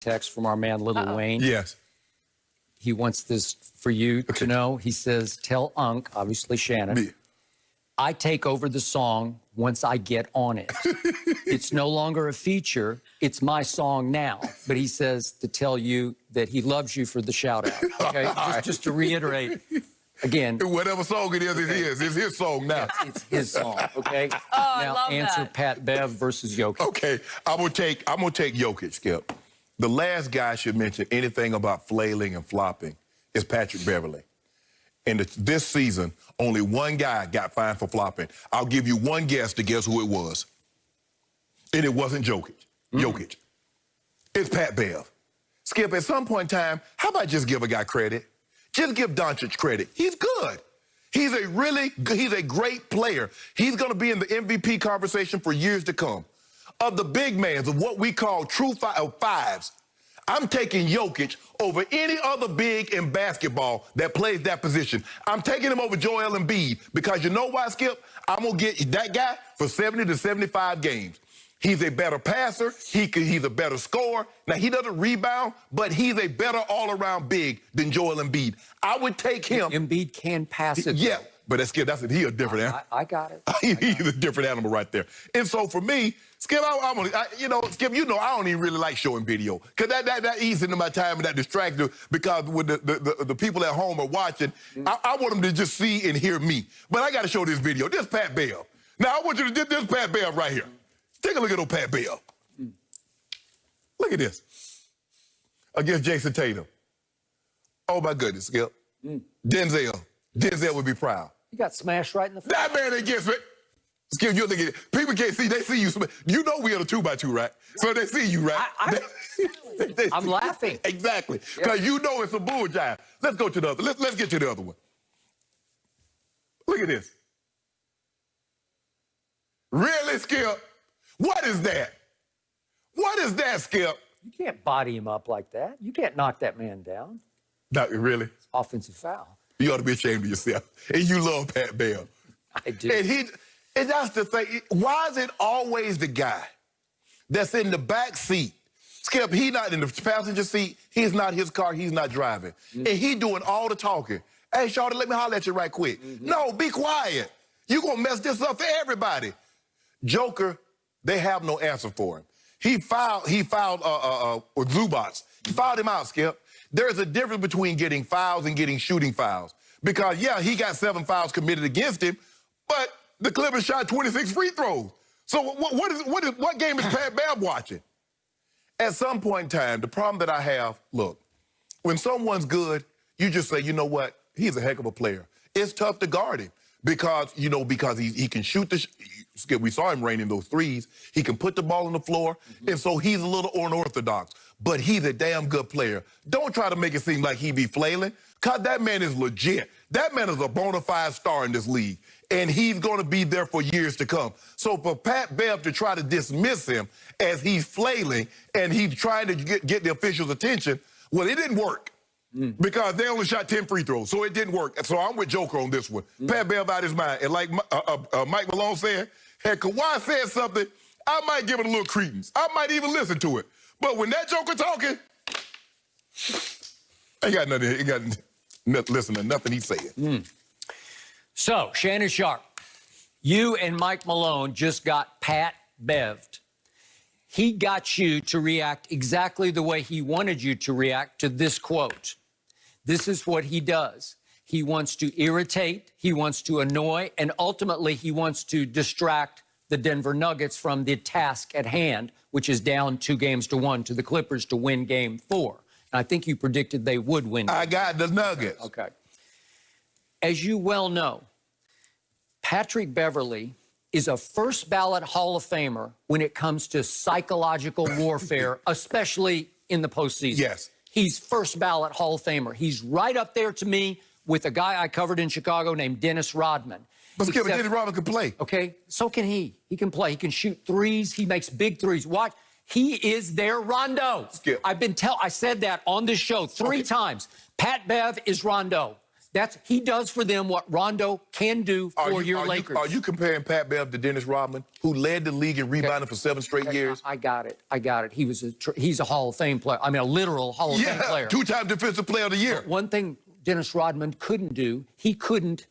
text from our man, Lil Wayne. Yes. He wants this for you to know. He says, tell Unc, obviously Shannon, Me. I take over the song once I get on it. It's no longer a feature. It's my song now. But he says to tell you that he loves you for the shout out. Okay? Just to reiterate, again. Whatever song it is, it's his song now. It's his song, okay? Oh, now I love answer that. Pat Bev versus Jokic. Okay, I'm gonna take Jokic, Skip. The last guy I should mention anything about flailing and flopping is Patrick Beverley. And this season, only one guy got fined for flopping. I'll give you one guess to guess who it was. And it wasn't Jokic. Jokic. It's Pat Bev. Skip, at some point in time, how about just give a guy credit? Just give Doncic credit. He's good. He's a great player. He's going to be in the MVP conversation for years to come. Of the big mans, of what we call true fives, I'm taking Jokic over any other big in basketball that plays that position. I'm taking him over Joel Embiid because you know why, Skip? I'm going to get that guy for 70 to 75 games. He's a better passer. He's a better scorer. Now, he doesn't rebound, but he's a better all-around big than Joel Embiid. I would take him. Embiid can pass it. Yeah, but that's Skip. He's a different animal. I got it. He's a different animal right there. And so for me, Skip, Skip, I don't even really like showing video because that eats into my time and that distracts you because when the people at home are watching, I want them to just see and hear me. But I got to show this video. This Pat Bev. Now I want you to do this Pat Bev right here. Take a look at old Pat Bev. Look at this. Against Jason Tatum. Oh my goodness, Skip. Denzel would be proud. You got smashed right in the face. That man against me. Skip, you look at it. People can't see. They see you. You know we are the 2x2, right? So they see you, right? I'm laughing. Exactly. Because you know it's a bull jive. Let's go to the other. Let's get to the other one. Look at this. Really, Skip? What is that? What is that, Skip? You can't body him up like that. You can't knock that man down. Not really. It's offensive foul. You ought to be ashamed of yourself. And you love Pat Bev. I do. And that's the thing. Why is it always the guy that's in the back seat? Skip, he's not in the passenger seat. He's not his car. He's not driving. And he doing all the talking. Hey, Sharpe, let me holler at you right quick. No, be quiet. You're going to mess this up for everybody. Joker, they have no answer for him. He filed with Zubats. He filed him out, Skip. There's a difference between getting fouls and getting shooting fouls. Because, yeah, he got 7 fouls committed against him, but the Clippers shot 26 free throws. So what game is Pat Bev watching? At some point in time, the problem that I have, look, when someone's good, you just say, you know what, he's a heck of a player. It's tough to guard him because he can shoot we saw him raining those threes. He can put the ball on the floor, and so he's a little unorthodox. But he's a damn good player. Don't try to make it seem like he be flailing, because that man is legit. That man is a bona fide star in this league, and he's going to be there for years to come. So for Pat Bev to try to dismiss him as he's flailing and he's trying to get the officials' attention, well, it didn't work. Because they only shot 10 free throws, so it didn't work. So I'm with Joker on this one. Pat Bev out his mind. And like Mike Malone said, had Kawhi said something, I might give it a little credence. I might even listen to it. But when that Joker talking, ain't got nothing, listen to nothing he said. So, Shannon Sharpe, you and Mike Malone just got Pat Bev'd. He got you to react exactly the way he wanted you to react to this quote. This is what he does. He wants to irritate, he wants to annoy, and ultimately he wants to distract the Denver Nuggets from the task at hand, which is down 2-1 to the Clippers to win Game 4. And I think you predicted they would win. I got the Nuggets. Okay. As you well know, Patrick Beverley is a first-ballot Hall of Famer when it comes to psychological warfare, especially in the postseason. Yes. He's first-ballot Hall of Famer. He's right up there to me with a guy I covered in Chicago named Dennis Rodman. But Skip, Dennis Rodman can play. Okay, so can he. He can play. He can shoot threes. He makes big threes. Watch. He is their Rondo. Skip. I said that on this show 3 times. Pat Bev is Rondo. He does for them what Rondo can do for your Lakers. Are you comparing Pat Bev to Dennis Rodman, who led the league in rebounding for 7 straight years? I got it. He's a Hall of Fame player. I mean, a literal Hall of Fame player. 2-time Defensive Player of the Year. But one thing Dennis Rodman couldn't do, he couldn't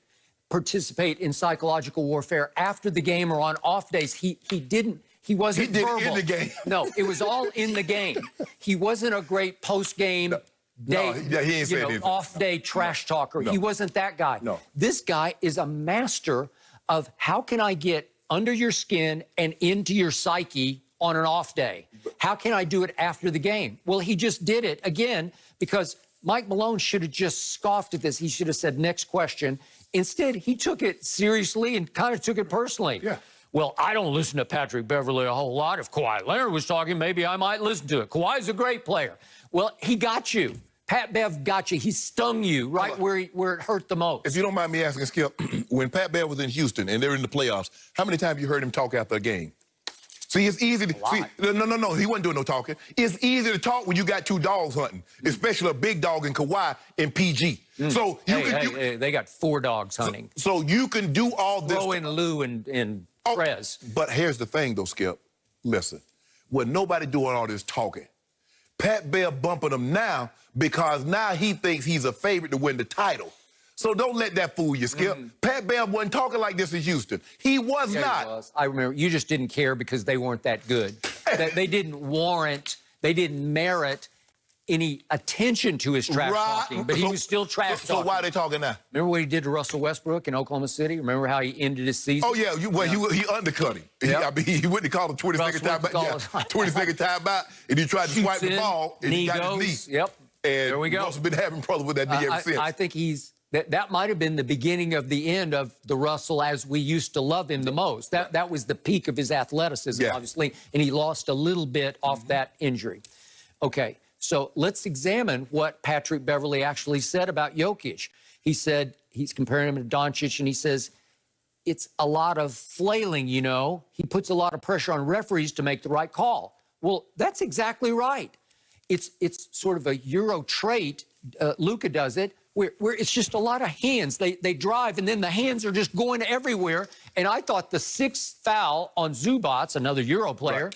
participate in psychological warfare after the game or on off days. He wasn't verbal. He did it in the game. No, it was all in the game. He wasn't a great post-game day, he ain't saying anything. off-day trash talker. No. He wasn't that guy. No. This guy is a master of how can I get under your skin and into your psyche on an off day? How can I do it after the game? Well, he just did it again because Mike Malone should have just scoffed at this. He should have said, next question. Instead, he took it seriously and kind of took it personally. Yeah. Well, I don't listen to Patrick Beverley a whole lot. If Kawhi Leonard was talking, maybe I might listen to it. Kawhi's a great player. Well, he got you. Pat Bev got you. He stung you right where it hurt the most. If you don't mind me asking, Skip, when Pat Bev was in Houston and they were in the playoffs, how many times you heard him talk after a game? See, it's easy to see. No. He wasn't doing no talking. It's easy to talk when you got 2 dogs hunting, especially a big dog in Kawhi and PG. So they got 4 dogs hunting. So you can do all this. Throw in Lou and Prez. But here's the thing, though, Skip. Listen, when nobody doing all this talking, Pat Bev bumping him now because now he thinks he's a favorite to win the title. So don't let that fool you, Skip. Pat Bev wasn't talking like this in Houston. He was not. He was. I remember you just didn't care because they weren't that good. They didn't warrant, they didn't merit any attention to his trash talking, but he was still trash talking. So why are they talking now? Remember what he did to Russell Westbrook in Oklahoma City? Remember how he ended his season? Oh, yeah. He undercut him. Yep. I mean, he wouldn't call him 20-second timeout. Yeah, 20-second timeout, and he tried to swipe the ball, and he got his knee. Yep. And there we go. Russell's been having problems with that knee ever since. I think that might have been the beginning of the end of the Russell as we used to love him the most. That was the peak of his athleticism, obviously, and he lost a little bit off that injury. Okay, so let's examine what Patrick Beverley actually said about Jokic. He said, he's comparing him to Doncic, and he says, it's a lot of flailing, you know. He puts a lot of pressure on referees to make the right call. Well, that's exactly right. It's sort of a Euro trait. Luka does it, where it's just a lot of hands. They drive, and then the hands are just going everywhere. And I thought the 6th foul on Zubac, another Euro player,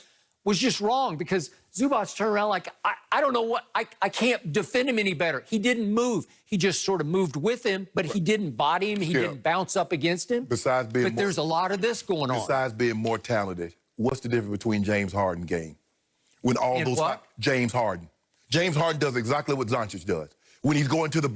was just wrong because Zubac turned around like, I don't know what, I can't defend him any better. He didn't move. He just sort of moved with him, but he didn't body him. He didn't bounce up against him. But there's a lot of this going on. Besides being more talented, what's the difference between James Harden game? When all those James Harden does exactly what Doncic does. When he's going to the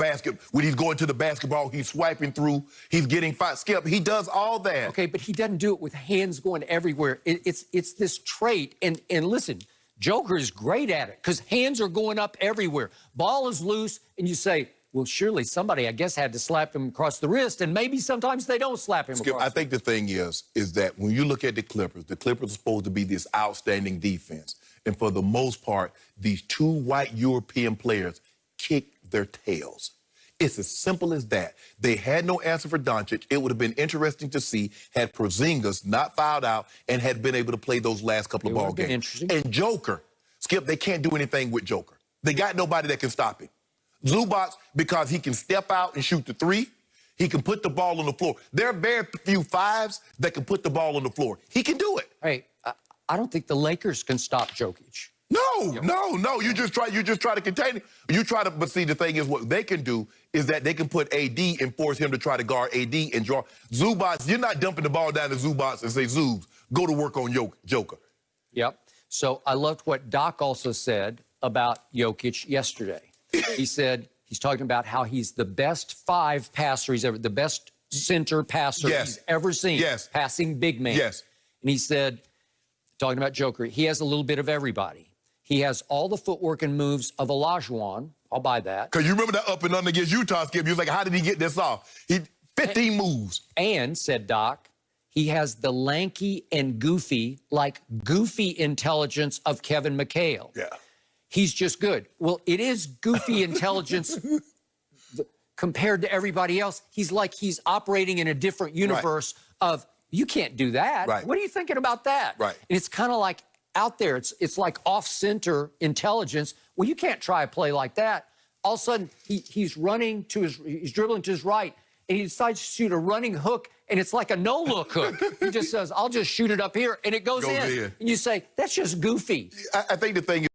basketball, he's swiping through, he's getting five. Skip, he does all that. Okay, but he doesn't do it with hands going everywhere. It's this trait. And listen, Joker is great at it because hands are going up everywhere. Ball is loose, and you say, well, surely somebody, I guess, had to slap him across the wrist, and maybe sometimes they don't slap him Skip, across I think the thing is that when you look at the Clippers are supposed to be this outstanding defense. And for the most part, these 2 white European players kick their tails. It's as simple as that. They had no answer for Doncic. It would have been interesting to see had Porzingis not fouled out and had been able to play those last couple of ball games. Interesting. And Joker, Skip, they can't do anything with Joker. They got nobody that can stop him. Zubac, because he can step out and shoot the 3, he can put the ball on the floor. There are very few 5s that can put the ball on the floor. He can do it. Hey, I don't think the Lakers can stop Jokic. No. You just try to contain him. But see, the thing is, what they can do is that they can put AD and force him to try to guard AD and draw. Zubac, you're not dumping the ball down to Zubac and say, Zubs, go to work on Joker. Yep. So I loved what Doc also said about Jokic yesterday. He said he's talking about how he's the best 5 passer he's ever, the best center passer he's ever seen. Passing big man. And he said, talking about Joker, he has a little bit of everybody. He has all the footwork and moves of Olajuwon. I'll buy that. Because you remember that up and under against Utah, Skip. You was like, how did he get this off? 15 moves. And, said Doc, he has the lanky and goofy intelligence of Kevin McHale. Yeah. He's just good. Well, it is goofy intelligence compared to everybody else. He's like he's operating in a different universe of, you can't do that. What are you thinking about that? And it's kind of like out there. It's like off-center intelligence. Well, you can't try a play like that. All of a sudden, he's running to he's dribbling to his right, and he decides to shoot a running hook, and it's like a no-look hook. He just says, I'll just shoot it up here, and it goes in. And you say, that's just goofy. I think the thing is,